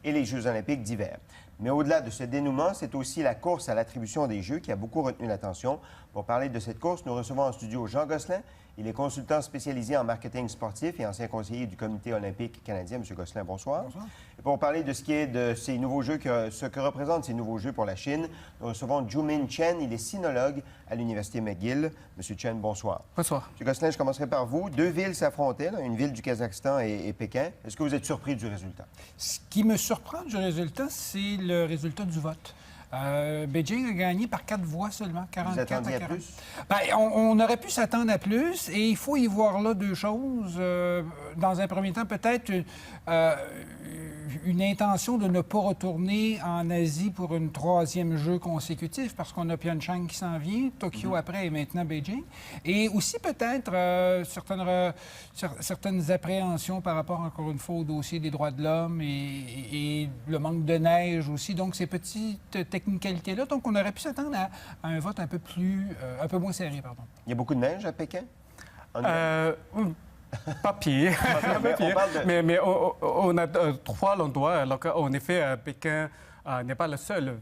et les Jeux olympiques d'hiver. Mais au-delà de ce dénouement, c'est aussi la course à l'attribution des Jeux qui a beaucoup retenu l'attention. Pour parler de cette course, nous recevons en studio Jean Gosselin. Il est consultant spécialisé en marketing sportif et ancien conseiller du Comité olympique canadien. Monsieur Gosselin, bonsoir. Bonsoir. Et pour parler de ce qui est de ces nouveaux Jeux, ce que représentent ces nouveaux Jeux pour la Chine, nous recevons Joo-Min Chen. Il est sinologue à l'Université McGill. Monsieur Chen, bonsoir. Bonsoir. Monsieur Gosselin, je commencerai par vous. Deux villes s'affrontaient, une ville du Kazakhstan et Pékin. Est-ce que vous êtes surpris du résultat? Ce qui me surprend du résultat, c'est le résultat du vote. Beijing a gagné par 4 voix seulement, 44 Vous attendiez à 40. à plus? Bien, on aurait pu s'attendre à plus et il faut y voir là deux choses. Dans un premier temps, peut-être une intention de ne pas retourner en Asie pour une troisième jeu consécutif parce qu'on a Pyeongchang qui s'en vient, Tokyo après et maintenant Beijing. Et aussi peut-être certaines appréhensions par rapport, encore une fois, au dossier des droits de l'homme et le manque de neige aussi. Donc, ces petites technicalités-là. Donc, on aurait pu s'attendre à un vote un peu moins serré, pardon. Il y a beaucoup de neige à Pékin? Pas pire. Mais on a 3 endroits. Alors, en effet, Pékin n'est pas la seule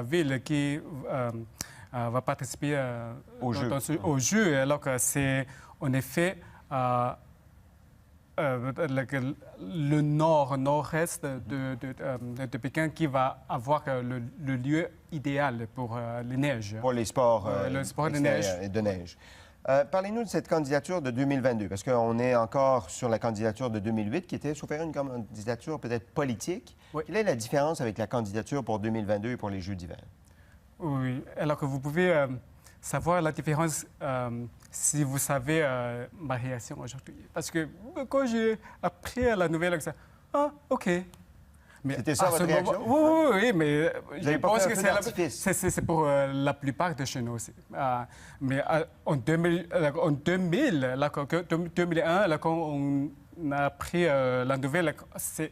ville qui va participer au jeu. Alors que c'est en effet le nord-est de Pékin qui va avoir le lieu idéal pour les neiges. Pour les sports, de neige. Parlez-nous de cette candidature de 2022, parce qu'on est encore sur la candidature de 2008, qui était, sauf erreur, une candidature peut-être politique. Oui. Quelle est la différence avec la candidature pour 2022 et pour les Jeux d'hiver? Oui, alors que vous pouvez savoir la différence si vous savez ma réaction aujourd'hui. Parce que quand j'ai appris la nouvelle, OK. C'était ça votre réaction? Oui, mais je pense que c'est pour la plupart de chez nous aussi. Mais en 2001, là, quand on a appris la nouvelle, c'est...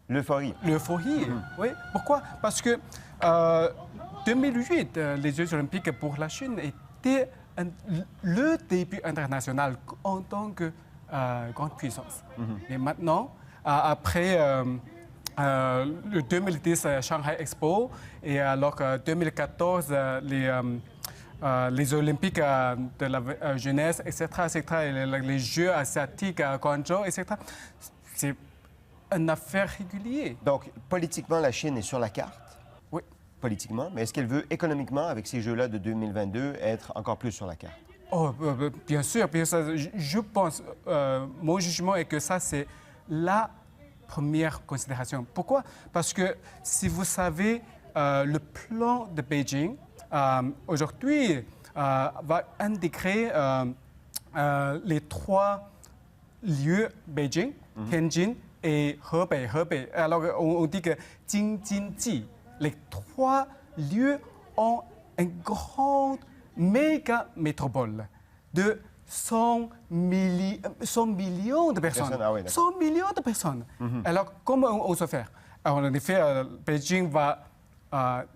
L'euphorie. L'euphorie, oui. Pourquoi? Parce que 2008, les Jeux olympiques pour la Chine étaient le début international en tant que grande puissance. Et maintenant, après... le 2010, Shanghai Expo, et alors que 2014, les Olympiques de la jeunesse, etc., et les Jeux asiatiques à Guangzhou, etc., c'est une affaire régulière. Donc, politiquement, la Chine est sur la carte? Oui. Politiquement, mais est-ce qu'elle veut économiquement, avec ces Jeux-là de 2022, être encore plus sur la carte? Oh, bien sûr. Je pense, mon jugement est que ça, c'est la première considération. Pourquoi? Parce que si vous savez, le plan de Beijing, aujourd'hui, va intégrer les 3 lieux Beijing, Tianjin et Hebei. Alors, on dit que Jing-Jin-Ji, les 3 lieux ont une grande méga métropole de 100 millions de personnes. 100 millions de personnes. Alors, comment on se fait? Alors, en effet, Beijing va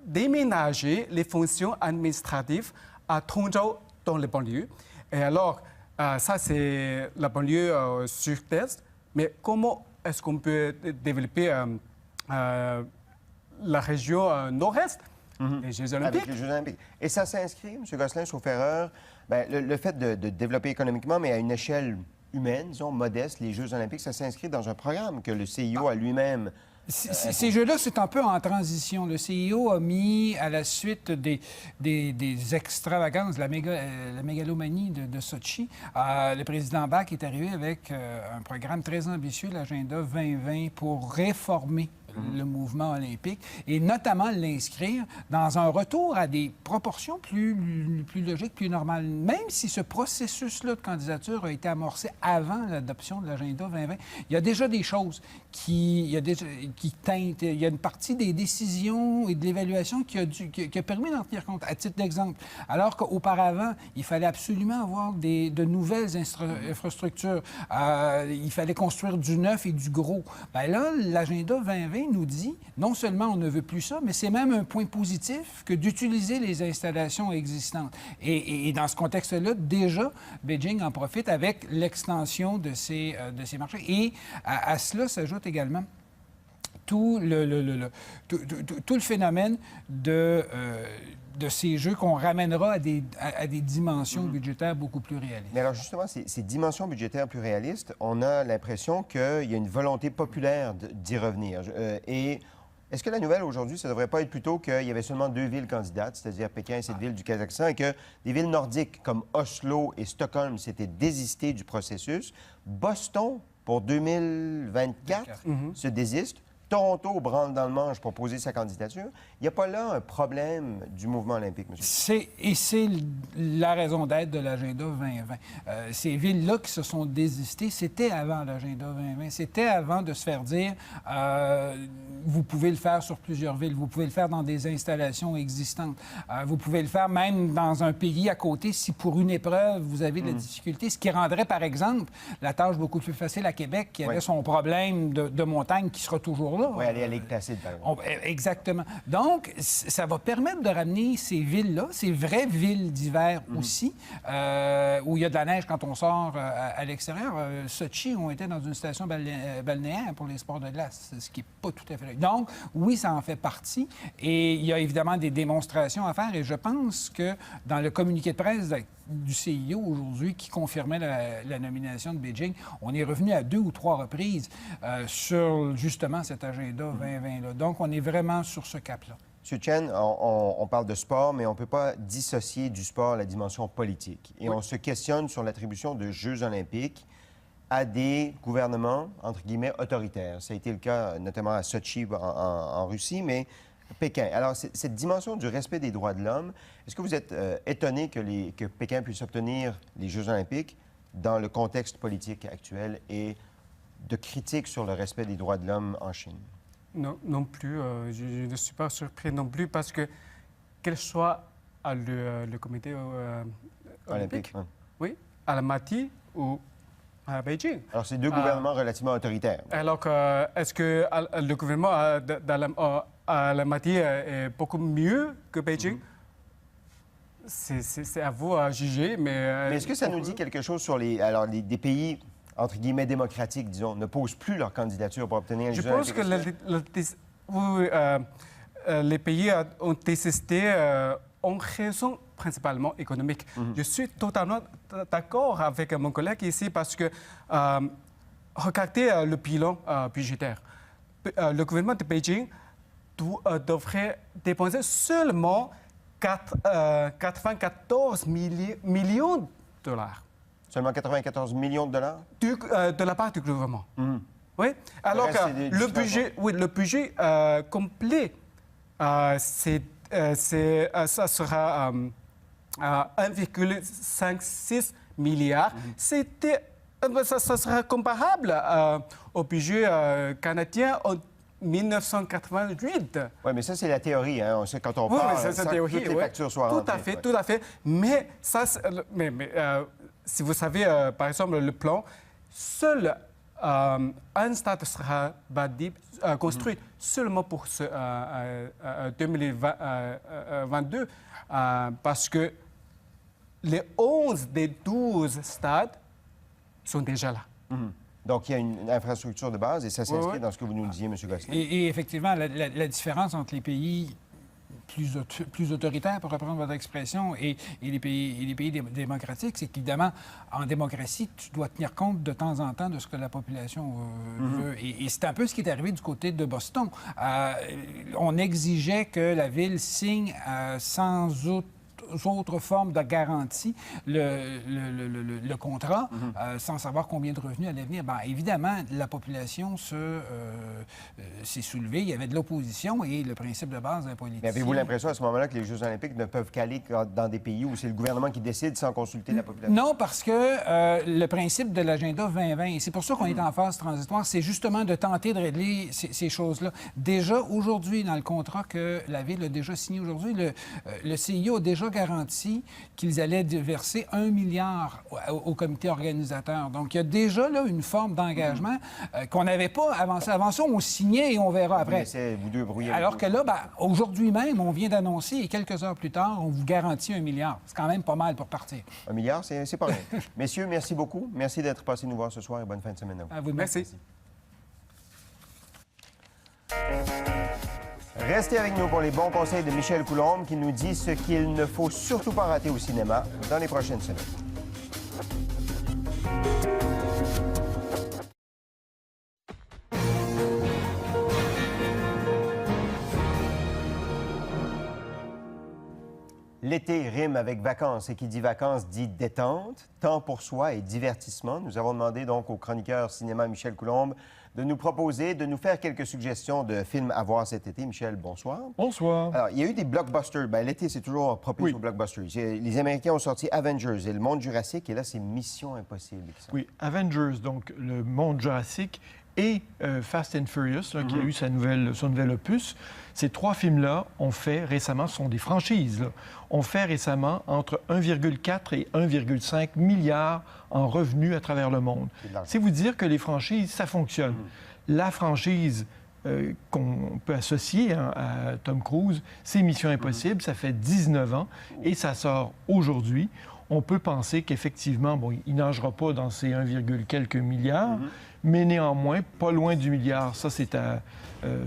déménager les fonctions administratives à Tongzhou, dans les banlieues. Et alors, ça, c'est la banlieue sud-est. Mais comment est-ce qu'on peut développer la région nord-est? Les Jeux olympiques. Avec les Jeux olympiques. Et ça s'inscrit, M. Gosselin, sauf erreur, le fait de développer économiquement, mais à une échelle humaine, disons, modeste, les Jeux olympiques, ça s'inscrit dans un programme que le CIO a lui-même... Ces Jeux-là, c'est un peu en transition. Le CIO a mis, à la suite des extravagances, la mégalomanie de Sochi, le président Bach est arrivé avec un programme très ambitieux, l'Agenda 2020, pour réformer le mouvement olympique et notamment l'inscrire dans un retour à des proportions plus logiques, plus normales. Même si ce processus-là de candidature a été amorcé avant l'adoption de l'Agenda 2020, il y a déjà des choses qui teintent. Il y a une partie des décisions et de l'évaluation qui a permis d'en tenir compte. À titre d'exemple, alors qu'auparavant, il fallait absolument avoir de nouvelles infrastructures. Il fallait construire du neuf et du gros. Bien là, l'Agenda 2020 nous dit, non seulement on ne veut plus ça, mais c'est même un point positif que d'utiliser les installations existantes. Et dans ce contexte-là, déjà, Beijing en profite avec l'extension de ces marchés. Et à cela s'ajoute également tout tout le phénomène de ces jeux qu'on ramènera à des dimensions budgétaires beaucoup plus réalistes. Mais alors justement, ces dimensions budgétaires plus réalistes, on a l'impression qu'il y a une volonté populaire d'y revenir. Et est-ce que la nouvelle aujourd'hui, ça ne devrait pas être plutôt qu'il y avait seulement 2 villes candidates, c'est-à-dire Pékin et cette ville du Kazakhstan, et que des villes nordiques comme Oslo et Stockholm s'étaient désistées du processus? Boston, pour 2024, se désiste. Toronto branle dans le manche pour poser sa candidature. Il n'y a pas là un problème du mouvement olympique, M. C'est la raison d'être de l'Agenda 2020. Ces villes-là qui se sont désistées, c'était avant l'Agenda 2020. C'était avant de se faire dire vous pouvez le faire sur plusieurs villes, vous pouvez le faire dans des installations existantes, vous pouvez le faire même dans un pays à côté si pour une épreuve vous avez de la difficulté, ce qui rendrait, par exemple, la tâche beaucoup plus facile à Québec, qui avait son problème de montagne qui sera toujours là. Oui, aller à Ligue Placide, par exemple. Exactement. Donc, ça va permettre de ramener ces villes-là, ces vraies villes d'hiver aussi, où il y a de la neige quand on sort à l'extérieur. Sochi, on était dans une station balnéaire pour les sports de glace, ce qui n'est pas tout à fait... Donc, oui, ça en fait partie. Et il y a évidemment des démonstrations à faire. Et je pense que dans le communiqué de presse du CIO aujourd'hui qui confirmait la nomination de Beijing, on est revenu à 2 ou 3 reprises sur justement cet agenda 2020-là. Donc, on est vraiment sur ce cap-là. M. Chen, on parle de sport, mais on ne peut pas dissocier du sport la dimension politique. Et on se questionne sur l'attribution de Jeux olympiques à des gouvernements, entre guillemets, autoritaires. Ça a été le cas notamment à Sochi en Russie, mais Pékin. Alors, cette dimension du respect des droits de l'homme, est-ce que vous êtes étonné que Pékin puisse obtenir les Jeux olympiques dans le contexte politique actuel et de critiques sur le respect des droits de l'homme en Chine? Non plus. Je ne suis pas surpris non plus parce que, quel soit le comité olympique, oui, à Almaty ou à Beijing. Alors, c'est 2 gouvernements relativement autoritaires. Alors, est-ce que le gouvernement d'Almaty est beaucoup mieux que Beijing? C'est à vous à juger, mais est-ce que ça nous dit quelque chose sur des pays, entre guillemets, démocratiques, disons, ne posent plus leur candidature pour obtenir les Jeux olympiques? Je pense que les pays ont désisté en raison principalement économique. Je suis totalement d'accord avec mon collègue ici parce que regardez le bilan budgétaire. Le gouvernement de Beijing devrait dépenser seulement 94 millions de dollars. Seulement 94 millions de dollars? De la part du gouvernement. Oui. Alors le budget complet, ça sera 1,56 milliard. Ça sera comparable au budget canadien en 1988. Oui, mais ça, c'est la théorie. Hein? On sait quand on parle, c'est la théorie, toutes les factures soient rentrées. Tout à fait. Mais, si vous savez, par exemple, le plan, seul un stade sera construit seulement pour 2022 parce que les 11 des 12 stades sont déjà là. Donc, il y a une infrastructure de base et ça s'inscrit dans ce que vous nous disiez, M. Gosselin. Et effectivement, la différence entre les pays plus autoritaires, pour reprendre votre expression, et les pays démocratiques, c'est qu'évidemment, en démocratie, tu dois tenir compte de temps en temps de ce que la population veut. Et c'est un peu ce qui est arrivé du côté de Boston. On exigeait que la ville signe sans autres formes de garantie le contrat, sans savoir combien de revenus allait venir. Bien, évidemment, la population s'est soulevée. Il y avait de l'opposition et le principe de base d'un politicien... Mais avez-vous l'impression à ce moment-là que les Jeux olympiques ne peuvent qu'aller dans des pays où c'est le gouvernement qui décide sans consulter la population? Non, parce que le principe de l'agenda 2020, et c'est pour ça qu'on est en phase transitoire, c'est justement de tenter de régler ces choses-là. Déjà, aujourd'hui, dans le contrat que la Ville a déjà signé aujourd'hui, le CIO a déjà garanti qu'ils allaient verser 1 milliard au comité organisateur. Donc, il y a déjà là une forme d'engagement qu'on n'avait pas avancé. Avant ça, on signait et on verra après. Vous deux brouillez. Alors que là, aujourd'hui même, on vient d'annoncer et quelques heures plus tard, on vous garantit 1 milliard. C'est quand même pas mal pour partir. 1 milliard, c'est pas rien. Messieurs, merci beaucoup. Merci d'être passés nous voir ce soir et bonne fin de semaine à vous. À vous, merci. Restez avec nous pour les bons conseils de Michel Coulombe qui nous dit ce qu'il ne faut surtout pas rater au cinéma dans les prochaines semaines. L'été rime avec vacances et qui dit vacances dit détente, temps pour soi et divertissement. Nous avons demandé donc au chroniqueur cinéma Michel Coulombe de nous proposer, de nous faire quelques suggestions de films à voir cet été. Michel, bonsoir. Bonsoir. Alors, il y a eu des blockbusters. Bien, l'été, c'est toujours propice aux blockbusters. Les Américains ont sorti Avengers et le monde jurassique, et là, c'est Mission Impossible. Oui, Avengers, donc le monde jurassique, et Fast and Furious, là, qui a eu son nouvel opus. Ces trois films-là ont fait récemment, ce sont des franchises, là, ont fait récemment entre 1,4 et 1,5 milliard en revenus à travers le monde. C'est vous dire que les franchises, ça fonctionne. La franchise qu'on peut associer à Tom Cruise, c'est Mission Impossible. Ça fait 19 ans et ça sort aujourd'hui. On peut penser qu'effectivement, bon, il nagera pas dans ces 1, quelques milliards, mais néanmoins, pas loin du milliard. Ça, c'est à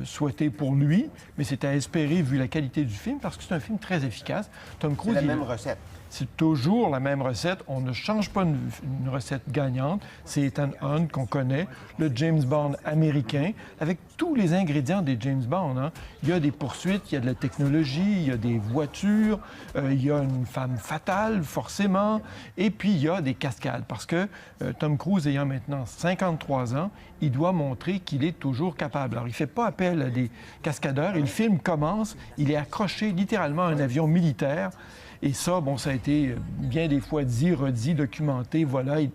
souhaiter pour lui, mais c'est à espérer vu la qualité du film, parce que c'est un film très efficace. Tom Cruise, c'est la même recette. C'est toujours la même recette. On ne change pas une recette gagnante. C'est Ethan Hunt qu'on connaît, le James Bond américain, avec tous les ingrédients des James Bond. Hein. Il y a des poursuites, il y a de la technologie, il y a des voitures, il y a une femme fatale, forcément, et puis il y a des cascades. Parce que Tom Cruise, ayant maintenant 53 ans, il doit montrer qu'il est toujours capable. Alors, il ne fait pas appel à des cascadeurs. Et le film commence, il est accroché littéralement à un avion militaire. Et ça, bon, ça a été bien des fois dit, redit, documenté. Voilà, il